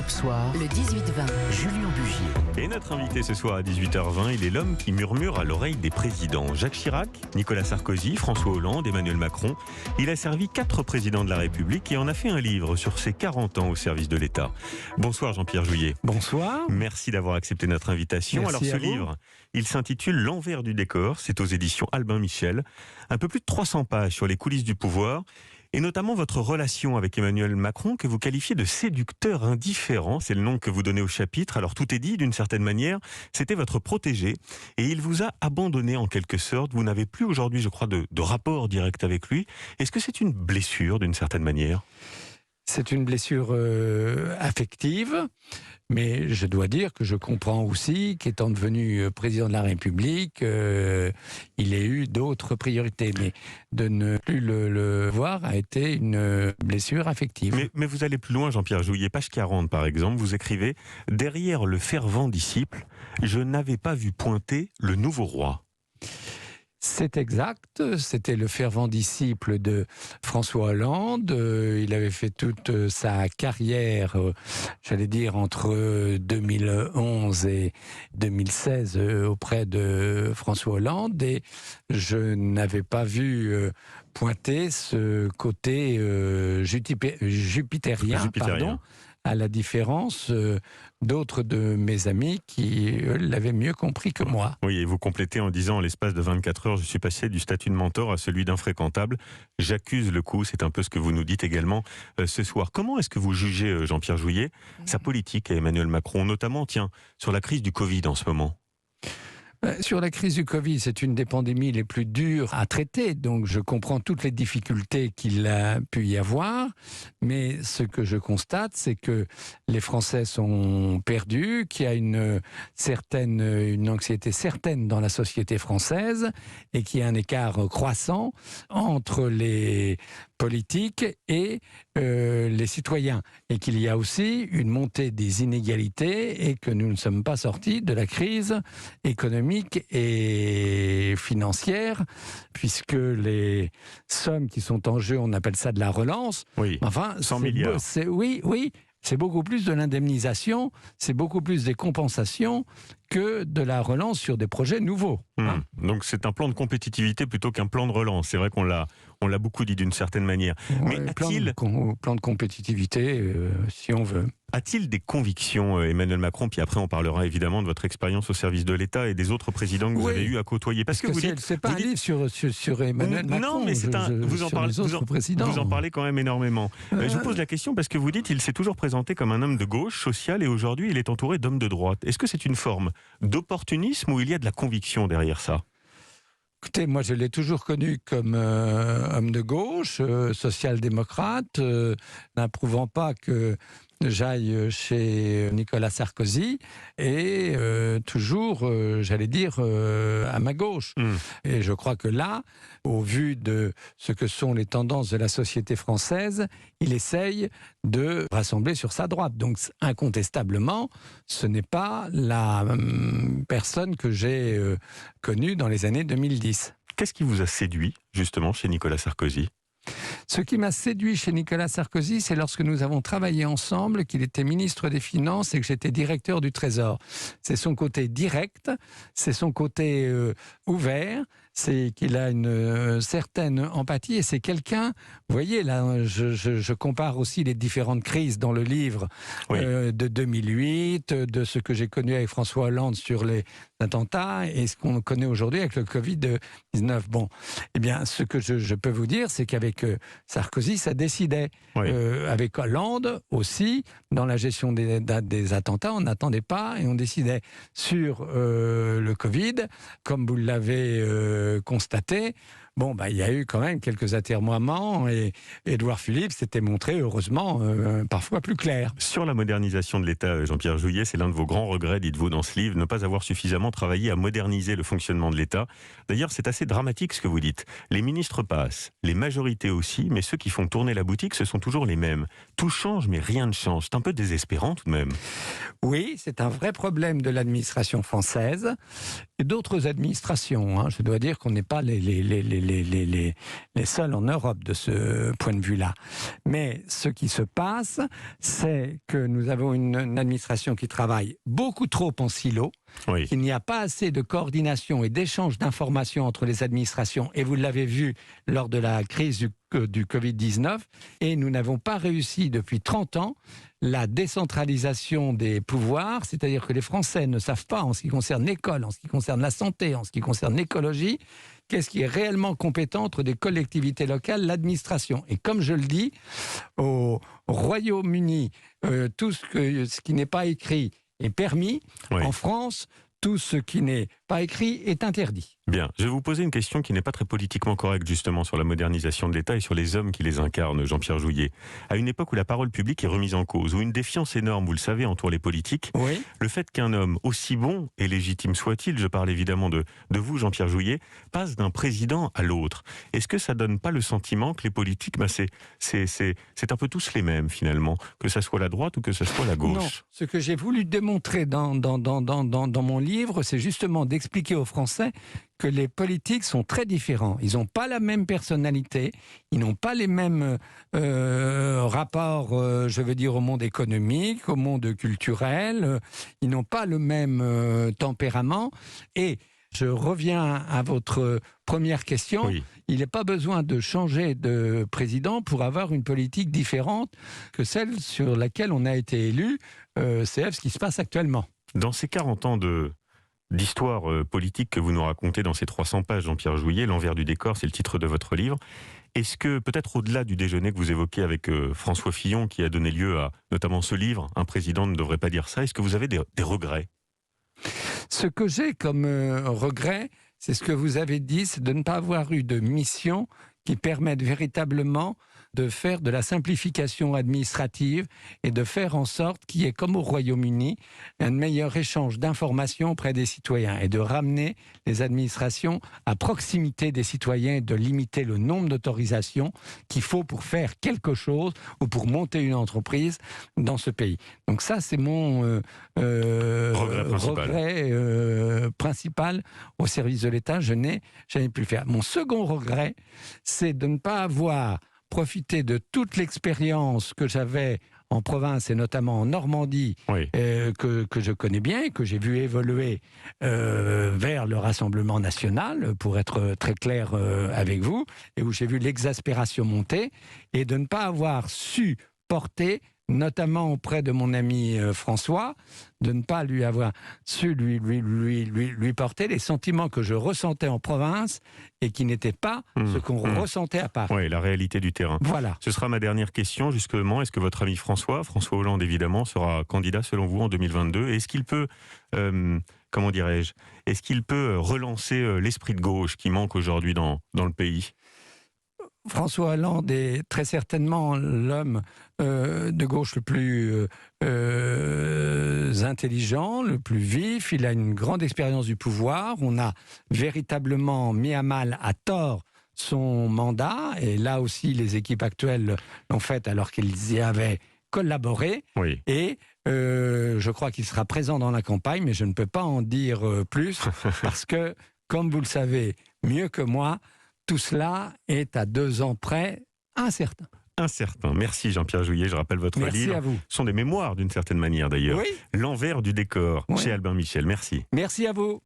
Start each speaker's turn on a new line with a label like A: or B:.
A: Europe Soir, le 18-20, Julien Bugier.
B: Et notre invité ce soir à 18h20, il est l'homme qui murmure à l'oreille des présidents. Jacques Chirac, Nicolas Sarkozy, François Hollande, Emmanuel Macron. Il a servi 4 présidents de la République et en a fait un livre sur ses 40 ans au service de l'État. Bonsoir Jean-Pierre Jouyet.
C: Bonsoir.
B: Merci d'avoir accepté notre invitation.
C: Merci.
B: Alors ce livre, il s'intitule L'envers du décor. C'est aux éditions Albin Michel. Un peu plus de 300 pages sur les coulisses du pouvoir. Et notamment votre relation avec Emmanuel Macron, que vous qualifiez de séducteur indifférent. C'est le nom que vous donnez au chapitre. Alors tout est dit d'une certaine manière. C'était votre protégé. Et il vous a abandonné en quelque sorte. Vous n'avez plus aujourd'hui, je crois, de rapport direct avec lui. Est-ce que c'est une blessure d'une certaine manière ?
C: C'est une blessure affective, mais je dois dire que je comprends aussi qu'étant devenu président de la République, il ait eu d'autres priorités. Mais de ne plus le voir a été une blessure affective.
B: Mais vous allez plus loin, Jean-Pierre Jouyet. Page 40, par exemple, vous écrivez « Derrière le fervent disciple, je n'avais pas vu pointer le nouveau roi ».
C: C'est exact, c'était le fervent disciple de François Hollande. Il avait fait toute sa carrière, j'allais dire, entre 2011 et 2016 auprès de François Hollande. Et je n'avais pas vu pointer ce côté jupitérien. Pardon, à la différence d'autres de mes amis qui l'avaient mieux compris que moi.
B: Oui, et vous complétez en disant, en l'espace de 24 heures, je suis passé du statut de mentor à celui d'infréquentable. J'accuse le coup, c'est un peu ce que vous nous dites également ce soir. Comment est-ce que vous jugez, Jean-Pierre Jouyet, sa politique à Emmanuel Macron, notamment, sur la crise du Covid en ce moment ?
C: Sur la crise du Covid, c'est une des pandémies les plus dures à traiter, donc je comprends toutes les difficultés qu'il a pu y avoir, mais ce que je constate, c'est que les Français sont perdus, qu'il y a une anxiété certaine dans la société française et qu'il y a un écart croissant entre les politiques et les citoyens, et qu'il y a aussi une montée des inégalités et que nous ne sommes pas sortis de la crise économique et financière, puisque les sommes qui sont en jeu, on appelle ça de la relance.
B: Oui,
C: enfin,
B: 100 milliards.
C: Oui, c'est beaucoup plus de l'indemnisation, c'est beaucoup plus des compensations que de la relance sur des projets nouveaux.
B: Donc c'est un plan de compétitivité plutôt qu'un plan de relance. C'est vrai qu'on l'a beaucoup dit d'une certaine manière.
C: Ouais,
B: mais
C: plan de compétitivité, si on veut.
B: A-t-il des convictions, Emmanuel Macron, puis après on parlera évidemment de votre expérience au service de l'État et des autres présidents que vous avez eu à côtoyer. Parce que vous dites,
C: c'est pas un livre sur Emmanuel Macron.
B: Non, mais vous en parlez quand même énormément. Je vous pose la question parce que vous dites, il s'est toujours présenté comme un homme de gauche, social, et aujourd'hui il est entouré d'hommes de droite. Est-ce que c'est une forme d'opportunisme ou il y a de la conviction derrière ça ?
C: Écoutez, moi je l'ai toujours connu comme homme de gauche, social-démocrate, n'approuvant pas que j'aille chez Nicolas Sarkozy et toujours, j'allais dire, à ma gauche. Et je crois que là, au vu de ce que sont les tendances de la société française, il essaye de rassembler sur sa droite. Donc incontestablement, ce n'est pas la personne que j'ai connue dans les années 2010.
B: Qu'est-ce qui vous a séduit, justement, chez Nicolas Sarkozy ?
C: Ce qui m'a séduit chez Nicolas Sarkozy, c'est lorsque nous avons travaillé ensemble, qu'il était ministre des Finances et que j'étais directeur du Trésor. C'est son côté direct, c'est son côté ouvert, c'est qu'il a une certaine empathie et c'est quelqu'un, vous voyez là, je compare aussi les différentes crises dans le livre de 2008, de ce que j'ai connu avec François Hollande sur les attentats et ce qu'on connaît aujourd'hui avec le Covid-19. Bon, eh bien, ce que je peux vous dire, c'est qu'avec Sarkozy, ça décidait. Avec Hollande aussi, dans la gestion des attentats, on n'attendait pas et on décidait sur le Covid, comme vous l'avez constaté. Bon, il y a eu quand même quelques atermoiements et Édouard Philippe s'était montré, heureusement, parfois plus clair.
B: Sur la modernisation de l'État, Jean-Pierre Jouyet, c'est l'un de vos grands regrets, dites-vous dans ce livre, ne pas avoir suffisamment travaillé à moderniser le fonctionnement de l'État. D'ailleurs, c'est assez dramatique ce que vous dites. Les ministres passent, les majorités aussi, mais ceux qui font tourner la boutique, ce sont toujours les mêmes. Tout change, mais rien ne change. C'est un peu désespérant tout de même.
C: Oui, c'est un vrai problème de l'administration française et d'autres administrations. Je dois dire qu'on n'est pas les les seuls en Europe de ce point de vue-là. Mais ce qui se passe, c'est que nous avons une administration qui travaille beaucoup trop en silo.
B: Oui.
C: Il n'y a pas assez de coordination et d'échange d'informations entre les administrations, et vous l'avez vu lors de la crise du Covid-19, et nous n'avons pas réussi depuis 30 ans la décentralisation des pouvoirs, c'est-à-dire que les Français ne savent pas, en ce qui concerne l'école, en ce qui concerne la santé, en ce qui concerne l'écologie, qu'est-ce qui est réellement compétent entre des collectivités locales, l'administration. Et comme je le dis, au Royaume-Uni, tout ce qui n'est pas écrit est permis.
B: Oui.
C: En France, tout ce qui n'est pas écrit est interdit.
B: Bien, je vais vous poser une question qui n'est pas très politiquement correcte justement sur la modernisation de l'État et sur les hommes qui les incarnent, Jean-Pierre Jouyet. À une époque où la parole publique est remise en cause, où une défiance énorme, vous le savez, entoure les politiques,
C: Oui.
B: le fait qu'un homme, aussi bon et légitime soit-il, je parle évidemment de vous, Jean-Pierre Jouyet, passe d'un président à l'autre, est-ce que ça donne pas le sentiment que les politiques, c'est un peu tous les mêmes finalement, que ça soit la droite ou que ça soit la gauche?
C: Non, ce que j'ai voulu démontrer dans mon livre, c'est justement d'expliquer aux Français que les politiques sont très différents. Ils n'ont pas la même personnalité, ils n'ont pas les mêmes rapports, je veux dire, au monde économique, au monde culturel, ils n'ont pas le même tempérament. Et je reviens à votre première question.
B: Oui.
C: Il n'est pas besoin de changer de président pour avoir une politique différente que celle sur laquelle on a été élu. C'est ce qui se passe actuellement.
B: Dans ces 40 ans d'histoire politique que vous nous racontez dans ces 300 pages, Jean-Pierre Jouyet, l'envers du décor, c'est le titre de votre livre. Est-ce que, peut-être au-delà du déjeuner que vous évoquez avec François Fillon, qui a donné lieu à notamment ce livre, un président ne devrait pas dire ça, est-ce que vous avez des regrets?
C: Ce que j'ai comme regret, c'est ce que vous avez dit, c'est de ne pas avoir eu de mission qui permette véritablement de faire de la simplification administrative et de faire en sorte qu'il y ait, comme au Royaume-Uni, un meilleur échange d'informations auprès des citoyens et de ramener les administrations à proximité des citoyens et de limiter le nombre d'autorisations qu'il faut pour faire quelque chose ou pour monter une entreprise dans ce pays. Donc ça, c'est mon regret principal au service de l'État. Je n'ai jamais pu le faire. Mon second regret, c'est de ne pas avoir profiter de toute l'expérience que j'avais en province et notamment en Normandie,
B: Oui.
C: que je connais bien et que j'ai vu évoluer vers le Rassemblement national, pour être très clair avec vous, et où j'ai vu l'exaspération monter, et de ne pas avoir su porter, notamment auprès de mon ami François, de ne pas lui avoir su lui porter les sentiments que je ressentais en province et qui n'étaient pas ce qu'on ressentait à Paris.
B: Oui, la réalité du terrain.
C: Voilà.
B: Ce sera ma dernière question, justement. Est-ce que votre ami François Hollande évidemment, sera candidat selon vous en 2022? Est-ce qu'il peut, comment dirais-je, est-ce qu'il peut relancer l'esprit de gauche qui manque aujourd'hui dans le pays?
C: François Hollande est très certainement l'homme de gauche le plus intelligent, le plus vif. Il a une grande expérience du pouvoir. On a véritablement mis à mal, à tort, son mandat. Et là aussi, les équipes actuelles l'ont fait alors qu'ils y avaient collaboré.
B: Oui.
C: Et je crois qu'il sera présent dans la campagne, mais je ne peux pas en dire plus parce que, comme vous le savez mieux que moi, tout cela est à 2 ans près incertain.
B: Incertain. Merci Jean-Pierre Jouyet. Je rappelle votre
C: Merci
B: livre.
C: à vous.
B: Ce sont des mémoires d'une certaine manière d'ailleurs.
C: Oui.
B: L'envers du décor,
C: Oui.
B: chez Albin Michel. Merci.
C: Merci à vous.